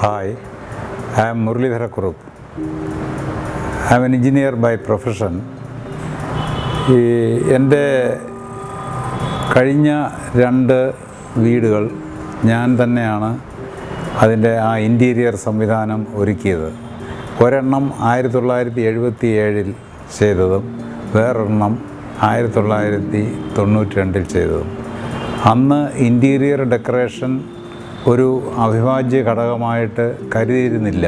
Hi, I am Muralidhara Kurup. I am an engineer by profession. എൻ്റെ കഴിഞ്ഞ 2 വീടുകൾ ഞാൻ തന്നെയാണ് അതിൻ്റെ ഇൻറ്റീരിയർ സംവിധാനം ഒരുക്കിയത്. ഒരെണ്ണം 1977 ചെയ്തതും വേറൊരെണ്ണം 1992 ചെയ്തതും. അന്ന് ഇൻറ്റീരിയർ ഡെക്കറേഷൻ ഒരു അവിഭാജ്യ ഘടകമായിട്ട് കരുതിയിരുന്നില്ല.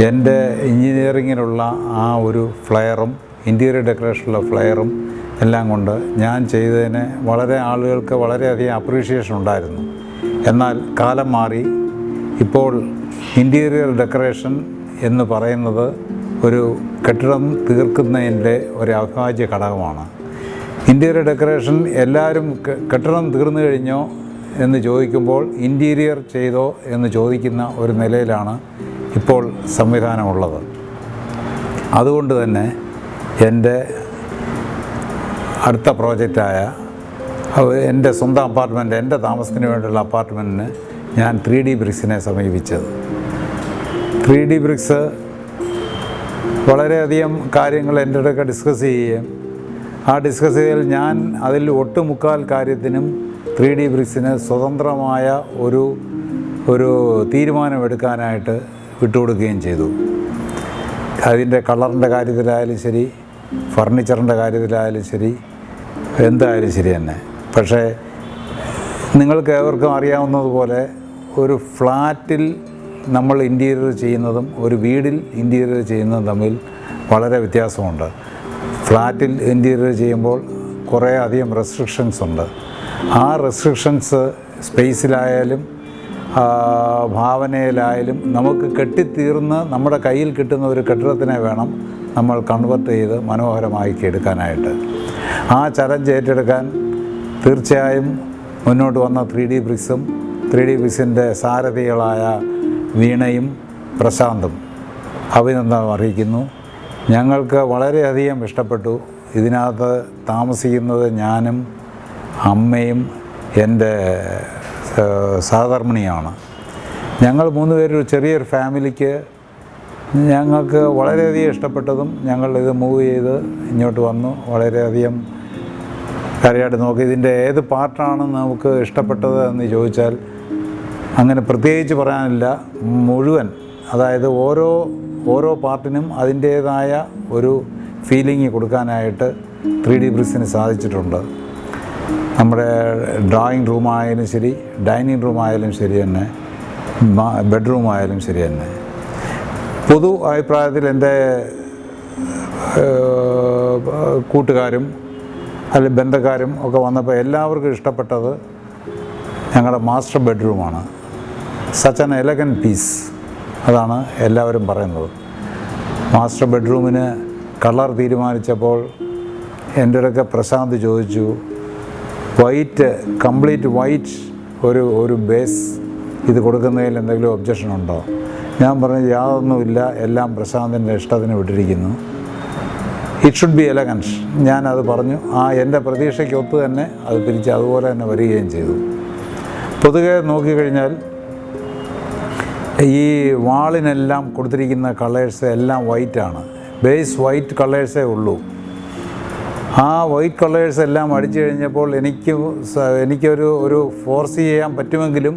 എൻ്റെ എൻജിനീയറിങ്ങിനുള്ള ആ ഒരു ഫ്ലെയറും ഇൻറ്റീരിയർ ഡെക്കറേഷനുള്ള ഫ്ലെയറും എല്ലാം കൊണ്ട് ഞാൻ ചെയ്തതിന് ആളുകൾക്ക് വളരെയധികം അപ്രീഷിയേഷൻ ഉണ്ടായിരുന്നു. എന്നാൽ കാലം മാറി. ഇപ്പോൾ ഇൻറ്റീരിയർ ഡെക്കറേഷൻ എന്ന് പറയുന്നത് ഒരു കെട്ടിടം തീർക്കുന്നതിൻ്റെ ഒരു അവിഭാജ്യ ഘടകമാണ്. ഇൻറ്റീരിയർ ഡെക്കറേഷൻ എല്ലാവരും കെട്ടിടം തീർന്നു കഴിഞ്ഞോ എന്ന് ചോദിക്കുമ്പോൾ ഇൻറ്റീരിയർ ചെയ്തോ എന്ന് ചോദിക്കുന്ന ഒരു നിലയിലാണ് ഇപ്പോൾ സംവിധാനമുള്ളത്. അതുകൊണ്ട് തന്നെ എൻ്റെ അടുത്ത പ്രോജക്റ്റായ എൻ്റെ സ്വന്തം അപ്പാർട്ട്മെൻറ്റ്, എൻ്റെ താമസത്തിന് വേണ്ടിയുള്ള അപ്പാർട്ട്മെൻറ്റിന് ഞാൻ 3D ബ്രിക്സിനെ സമീപിച്ചത്. 3D ബ്രിക്സ് വളരെയധികം കാര്യങ്ങൾ എൻ്റെ അടുക്ക ഡിസ്കസ് ചെയ്യുകയും ഡിസ്കസ് ചെയ്യൽ ഞാൻ അതിൽ ഒട്ടുമുക്കാൽ കാര്യത്തിനും 3D ബ്രിക്സിന് സ്വതന്ത്രമായ ഒരു തീരുമാനമെടുക്കാനായിട്ട് വിട്ടുകൊടുക്കുകയും ചെയ്തു. അതിൻ്റെ കളറിൻ്റെ കാര്യത്തിലായാലും ശരി, ഫർണിച്ചറിൻ്റെ കാര്യത്തിലായാലും ശരി, എന്തായാലും ശരി തന്നെ. പക്ഷേ നിങ്ങൾക്ക് ഏവർക്കും അറിയാവുന്നതുപോലെ ഒരു ഫ്ലാറ്റിൽ നമ്മൾ ഇൻറ്റീരിയർ ചെയ്യുന്നതും ഒരു വീടിൽ ഇൻറ്റീരിയർ ചെയ്യുന്നതും തമ്മിൽ വളരെ വ്യത്യാസമുണ്ട്. ഫ്ലാറ്റിൽ ഇൻറ്റീരിയർ ചെയ്യുമ്പോൾ കുറേ അധികം റെസ്ട്രിക്ഷൻസ് ഉണ്ട്. ആ റെസ്ട്രിക്ഷൻസ് സ്പേസിലായാലും ഭാവനയിലായാലും നമുക്ക് കെട്ടിത്തീർന്ന് നമ്മുടെ കയ്യിൽ കിട്ടുന്ന ഒരു കെട്ടിടത്തിനെ വേണം നമ്മൾ കൺവെർട്ട് ചെയ്ത് മനോഹരമാക്കി എടുക്കാനായിട്ട്. ആ ചലഞ്ച് ഏറ്റെടുക്കാൻ തീർച്ചയായും മുന്നോട്ട് വന്ന 3D ബ്രിക്സും 3D ബ്രിക്സിൻ്റെ സാരഥികളായ വീണയും പ്രശാന്തും അഭിനന്ദനം അറിയിക്കുന്നു. ഞങ്ങൾക്ക് വളരെയധികം ഇഷ്ടപ്പെട്ടു. ഇതിനകത്ത് താമസിക്കുന്നത് ഞാനും അമ്മയും എൻ്റെ സഹധർമ്മിണിയാണ്. ഞങ്ങൾ 3 പേര് ചെറിയൊരു ഫാമിലിക്ക് ഞങ്ങൾക്ക് വളരെയധികം ഇഷ്ടപ്പെട്ടതും ഞങ്ങളിത് മൂവ് ചെയ്ത് ഇങ്ങോട്ട് വന്നു. വളരെയധികം കാര്യമായിട്ട് നോക്കി ഇതിൻ്റെ ഏത് പാർട്ടാണെന്ന് നമുക്ക് ഇഷ്ടപ്പെട്ടത് എന്ന് ചോദിച്ചാൽ അങ്ങനെ പ്രത്യേകിച്ച് പറയാനില്ല. മുഴുവൻ, അതായത് ഓരോ പാർട്ടിനും അതിൻ്റേതായ ഒരു ഫീലിംഗ് കൊടുക്കാനായിട്ട് 3D ബ്രിക്സിന് സാധിച്ചിട്ടുണ്ട്. നമ്മുടെ ഡ്രോയിങ് റൂമായാലും ശരി, ഡൈനിങ് റൂമായാലും ശരി തന്നെ, ബെഡ്റൂമായാലും ശരി തന്നെ. പൊതു അഭിപ്രായത്തിൽ എൻ്റെ കൂട്ടുകാരും അല്ലെങ്കിൽ ബന്ധക്കാരും ഒക്കെ വന്നപ്പോൾ എല്ലാവർക്കും ഇഷ്ടപ്പെട്ടത് ഞങ്ങളുടെ മാസ്റ്റർ ബെഡ്റൂമാണ്. സച്ച് ആൻ എലഗൻറ്റ് പീസ്, അതാണ് എല്ലാവരും പറയുന്നത്. മാസ്റ്റർ ബെഡ്റൂമിന് കളർ തീരുമാനിച്ചപ്പോൾ എൻ്റെ അടുക്ക പ്രശാന്ത് ചോദിച്ചു, കംപ്ലീറ്റ് വൈറ്റ് ഒരു ബേസ് ഇത് കൊടുക്കുന്നതിൽ എന്തെങ്കിലും ഒബ്ജക്ഷൻ ഉണ്ടോ? ഞാൻ പറഞ്ഞു യാതൊന്നുമില്ല, എല്ലാം പ്രശാന്തിൻ്റെ ഇഷ്ടത്തിന് വിട്ടിരിക്കുന്നു. It should be elegant. ഞാനത് പറഞ്ഞു. എൻ്റെ പ്രതീക്ഷയ്ക്കൊത്ത് തന്നെ അത് തിരിച്ച് അതുപോലെ തന്നെ വരികയും ചെയ്തു. പൊതുവെ നോക്കിക്കഴിഞ്ഞാൽ ഈ വാളിനെല്ലാം കൊടുത്തിരിക്കുന്ന കളേഴ്സ് എല്ലാം വൈറ്റാണ്. ബേസ് വൈറ്റ് കളേഴ്സേ ഉള്ളൂ. ആ വൈറ്റ് കളേഴ്സ് എല്ലാം അടിച്ചു കഴിഞ്ഞപ്പോൾ എനിക്കൊരു ഫോർസ് ചെയ്യാൻ പറ്റുമെങ്കിലും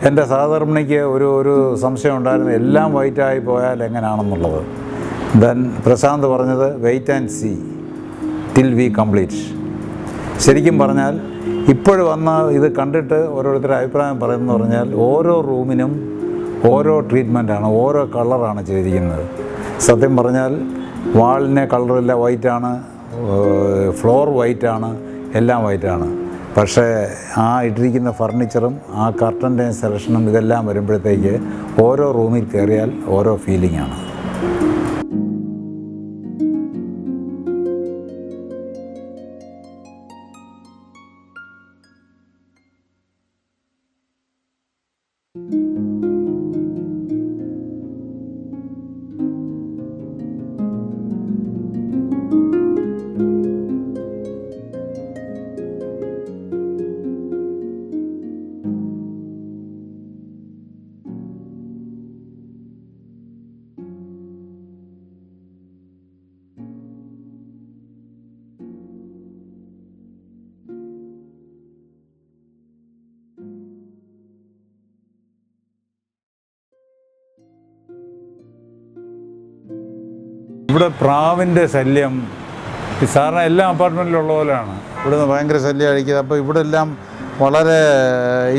എൻ്റെ സഹധർമ്മിണിക്ക് ഒരു സംശയം ഉണ്ടായിരുന്നു, എല്ലാം വൈറ്റായി പോയാൽ എങ്ങനെയാണെന്നുള്ളത്. ദെൻ പ്രശാന്ത് പറഞ്ഞത് wait and see till we complete. ശരിക്കും പറഞ്ഞാൽ ഇപ്പോഴും വന്ന് ഇത് കണ്ടിട്ട് ഓരോരുത്തരുടെ അഭിപ്രായം പറയുന്നത് പറഞ്ഞാൽ ഓരോ റൂമിനും ഓരോ ട്രീറ്റ്മെൻറ്റാണ്, ഓരോ കളറാണ് ചെയ്തിരിക്കുന്നത്. സത്യം പറഞ്ഞാൽ വാളിന് കളറില്ല, വൈറ്റാണ്, ഫ്ലോർ വൈറ്റാണ്, എല്ലാം വൈറ്റാണ്. പക്ഷേ ഇട്ടിരിക്കുന്ന ഫർണിച്ചറും കർട്ടൻ്റെ സെലക്ഷനും ഇതെല്ലാം വരുമ്പോഴത്തേക്ക് ഓരോ റൂമിൽ കയറിയാൽ ഓരോ ഫീലിംഗാണ്. ഇവിടെ പ്രാവിൻ്റെ ശല്യം സാധാരണ എല്ലാ അപ്പാർട്ട്മെൻറ്റിലുള്ള പോലെയാണ്. ഇവിടുന്ന് ഭയങ്കര ശല്യം അടിക്കുന്നത്. അപ്പോൾ ഇവിടെ എല്ലാം വളരെ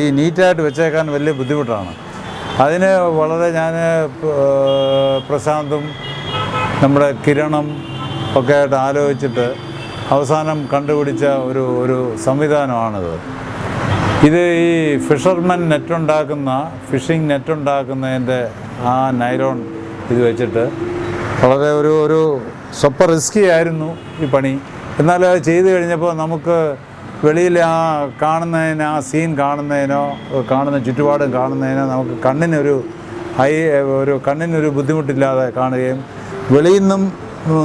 ഈ നീറ്റായിട്ട് വെച്ചേക്കാൻ വലിയ ബുദ്ധിമുട്ടാണ്. അതിന് വളരെ ഞാൻ പ്രശാന്തും നമ്മുടെ കിരണും ഒക്കെ ആയിട്ട് ആലോചിച്ചിട്ട് അവസാനം കണ്ടുപിടിച്ച ഒരു സംവിധാനമാണിത്. ഇത് ഈ ഫിഷർമെൻ ഫിഷിംഗ് നെറ്റുണ്ടാക്കുന്നതിൻ്റെ ആ നൈലോൺ ഇത് വെച്ചിട്ട് വളരെ ഒരു സ്വപ്പ റിസ്കി ആയിരുന്നു ഈ പണി. എന്നാലും അത് ചെയ്തു കഴിഞ്ഞപ്പോൾ നമുക്ക് വെളിയിൽ ആ സീൻ കാണുന്നതിനോ കാണുന്ന ചുറ്റുപാടും കാണുന്നതിനോ നമുക്ക് കണ്ണിനൊരു ബുദ്ധിമുട്ടില്ലാതെ കാണുകയും വെളിയിൽ നിന്നും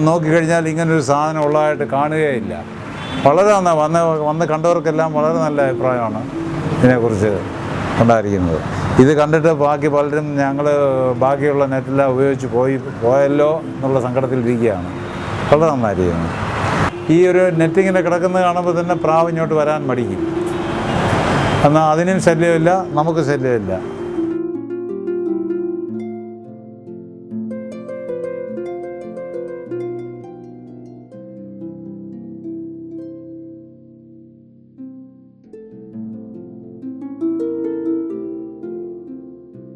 നോക്കിക്കഴിഞ്ഞാൽ ഇങ്ങനൊരു സാധനം ഉള്ളതായിട്ട് കാണുകയില്ല. വളരെ വന്ന് കണ്ടവർക്കെല്ലാം വളരെ നല്ല അഭിപ്രായമാണ് ഇതിനെക്കുറിച്ച് ഉണ്ടായിരിക്കുന്നത്. ഇത് കണ്ടിട്ട് ബാക്കി പലരും ഞങ്ങൾ ബാക്കിയുള്ള നെറ്റെല്ലാം ഉപയോഗിച്ച് പോയല്ലോ എന്നുള്ള സങ്കടത്തിലിരിക്കുകയാണ്. വളരെ നന്നായിരിക്കുന്നു. ഈ ഒരു നെറ്റിങ്ങനെ കിടക്കുന്നത് കാണുമ്പോൾ തന്നെ പ്രാവ് ഇങ്ങോട്ട് വരാൻ മടിക്കും. എന്നാൽ അതിനും ശല്യമില്ല, നമുക്ക് ശല്യമില്ല.